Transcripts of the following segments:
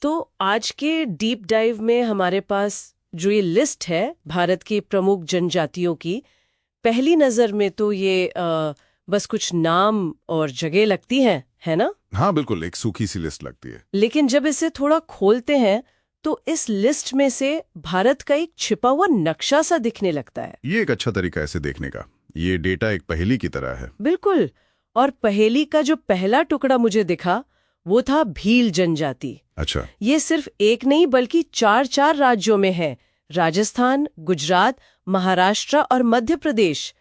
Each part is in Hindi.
तो आज के डीप डाइव में हमारे पास जो ये लिस्ट है भारत की प्रमुख जनजातियों की, पहली नजर में तो ये बस कुछ नाम और जगह लगती हैं, है ना? हाँ बिल्कुल, एक सूखी सी लिस्ट लगती है। लेकिन जब इसे थोड़ा खोलते हैं तो इस लिस्ट में से भारत का एक छिपा हुआ नक्शा सा दिखने लगता है। ये एक अच्छा तरीका है इसे देखने का। ये डेटा एक पहेली की तरह है। बिल्कुल। और पहेली का जो पहला टुकड़ा मुझे दिखा वो था भील जनजाति। अच्छा। ये सिर्फ एक नहीं बल्कि चार राज्यों में है। राजस्थान, गुजरात, महाराष्ट्र और मध्य प्रदेश।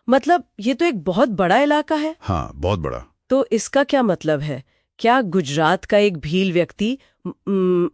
मतलब ये तो एक बहुत बड़ा इलाका है। हाँ, बहुत बड़ा। तो इसका क्या मतलब है? क्या गुजरात का एक भील व्यक्ति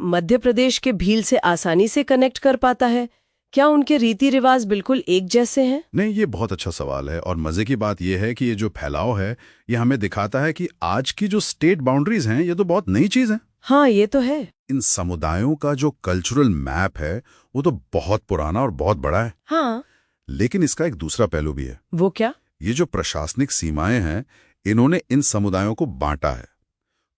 मध्य प्रदेश के भील से आसानी से कनेक्ट कर पाता है? क्या उनके रीति रिवाज बिल्कुल एक जैसे हैं? नहीं, ये बहुत अच्छा सवाल है और मजे की बात यह है कि ये जो फैलाव है ये हमें दिखाता है कि आज की जो स्टेट बाउंड्रीज हैं ये तो बहुत नई चीज है। हाँ, ये तो है। इन समुदायों का जो कल्चरल मैप है वो तो बहुत पुराना और बहुत बड़ा है। हाँ। लेकिन इसका एक दूसरा पहलू भी है। वो क्या? ये जो प्रशासनिक सीमाएं हैं इन्होंने इन समुदायों को बांटा है।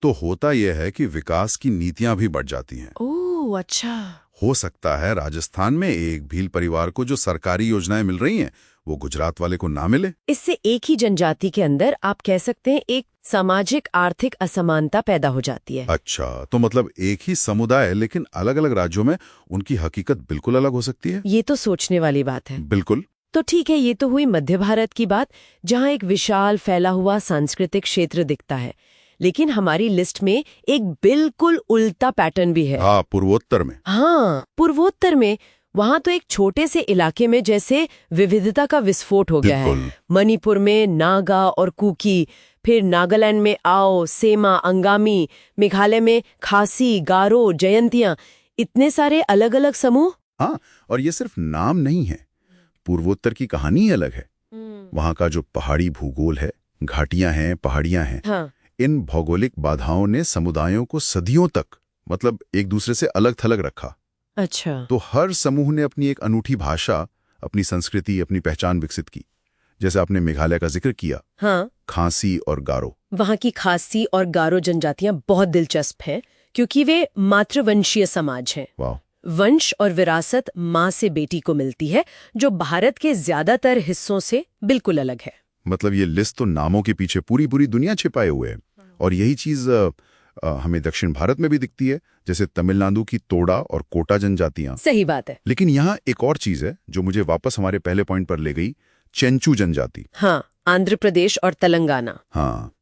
तो होता यह है कि विकास की नीतियां भी बढ़ जाती हैं। ओह, अच्छा। हो सकता है राजस्थान में एक भील परिवार को जो सरकारी योजनाएं मिल रही हैं वो गुजरात वाले को ना मिले। इससे एक ही जनजाति के अंदर आप कह सकते हैं एक सामाजिक आर्थिक असमानता पैदा हो जाती है। अच्छा, तो मतलब एक ही समुदाय लेकिन अलग अलग राज्यों में उनकी हकीकत बिल्कुल अलग हो सकती है। ये तो सोचने वाली बात है। बिल्कुल। तो ठीक है, ये तो हुई मध्य भारत की बात, जहाँ एक विशाल फैला हुआ सांस्कृतिक क्षेत्र दिखता है। लेकिन हमारी लिस्ट में एक बिल्कुल उल्टा पैटर्न भी है। हाँ, पूर्वोत्तर में। हाँ, पूर्वोत्तर में। वहां तो एक छोटे से इलाके में जैसे विविधता का विस्फोट हो गया है। मणिपुर में नागा और कुकी, फिर नागालैंड में आओ, सेमा, अंगामी, मेघालय में खासी, गारो, जयंतियां, इतने सारे अलग अलग समूह। हाँ, और ये सिर्फ नाम नहीं है, पूर्वोत्तर की कहानी ही अलग है। वहाँ का जो पहाड़ी भूगोल है, घाटियां हैं, पहाड़ियां हैं। हाँ। इन भौगोलिक बाधाओं ने समुदायों को सदियों तक मतलब एक दूसरे से अलग थलग रखा। अच्छा। तो हर समूह ने अपनी एक अनूठी भाषा, अपनी संस्कृति, अपनी पहचान विकसित की। जैसे आपने मेघालय का जिक्र किया। हाँ। खासी और गारो। वहाँ की खासी और गारो जनजातियां बहुत दिलचस्प हैं क्योंकि वे मातृवंशीय समाज हैं। वाह। वंश और विरासत माँ से बेटी को मिलती है, जो भारत के ज्यादातर हिस्सों से बिल्कुल अलग है। मतलब ये लिस्ट तो नामों के पीछे पूरी पूरी दुनिया छिपाए हुए है। और यही चीज हमें दक्षिण भारत में भी दिखती है, जैसे तमिलनाडु की तोड़ा और कोटा जनजातियां। सही बात है। लेकिन यहाँ एक और चीज है जो मुझे वापस हमारे पहले पॉइंट पर ले गई, चेंचू जनजाति। हाँ, आंध्र प्रदेश और तेलंगाना। हाँ,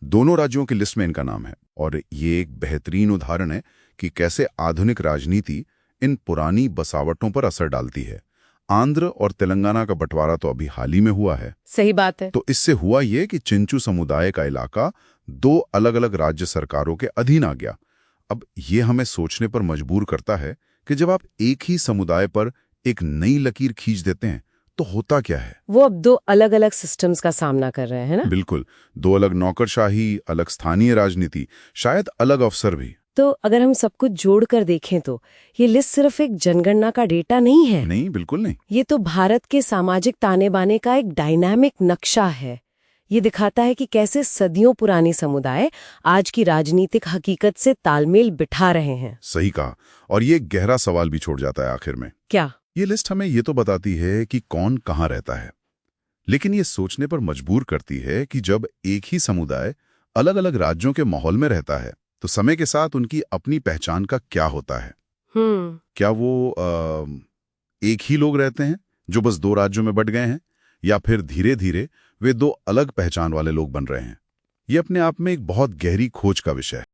दोनों राज्यों की लिस्ट में इनका नाम है। और ये एक बेहतरीन उदाहरण है कि कैसे आधुनिक राजनीति इन पुरानी बसावटों पर असर डालती है। आंध्र और तेलंगाना का बंटवारा तो अभी हाल ही में हुआ है। सही बात है। तो इससे हुआ ये कि चिंचू समुदाय का इलाका दो अलग अलग राज्य सरकारों के अधीन आ गया। अब ये हमें सोचने पर मजबूर करता है कि जब आप एक ही समुदाय पर एक नई लकीर खींच देते हैं तो होता क्या है? वो अब दो अलग अलग सिस्टम्स का सामना कर रहे हैं ना? बिल्कुल, दो अलग नौकरशाही, अलग स्थानीय राजनीति, शायद अलग अवसर भी। तो अगर हम सब कुछ जोड़कर देखें तो ये लिस्ट सिर्फ एक जनगणना का डेटा नहीं है। नहीं, बिल्कुल नहीं। ये तो भारत के सामाजिक ताने बाने का एक डायनामिक नक्शा है। ये दिखाता है कि कैसे सदियों पुराने समुदाय आज की राजनीतिक हकीकत से तालमेल बिठा रहे हैं। सही कहा। और ये गहरा सवाल भी छोड़ जाता है आखिर में। क्या? ये लिस्ट हमें ये तो बताती है कि कौन कहाँ रहता है, लेकिन ये सोचने पर मजबूर करती है कि जब एक ही समुदाय अलग अलग राज्यों के माहौल में रहता है तो समय के साथ उनकी अपनी पहचान का क्या होता है? क्या वो एक ही लोग रहते हैं जो बस दो राज्यों में बट गए हैं, या फिर धीरे धीरे वे दो अलग पहचान वाले लोग बन रहे हैं? ये अपने आप में एक बहुत गहरी खोज का विषय है।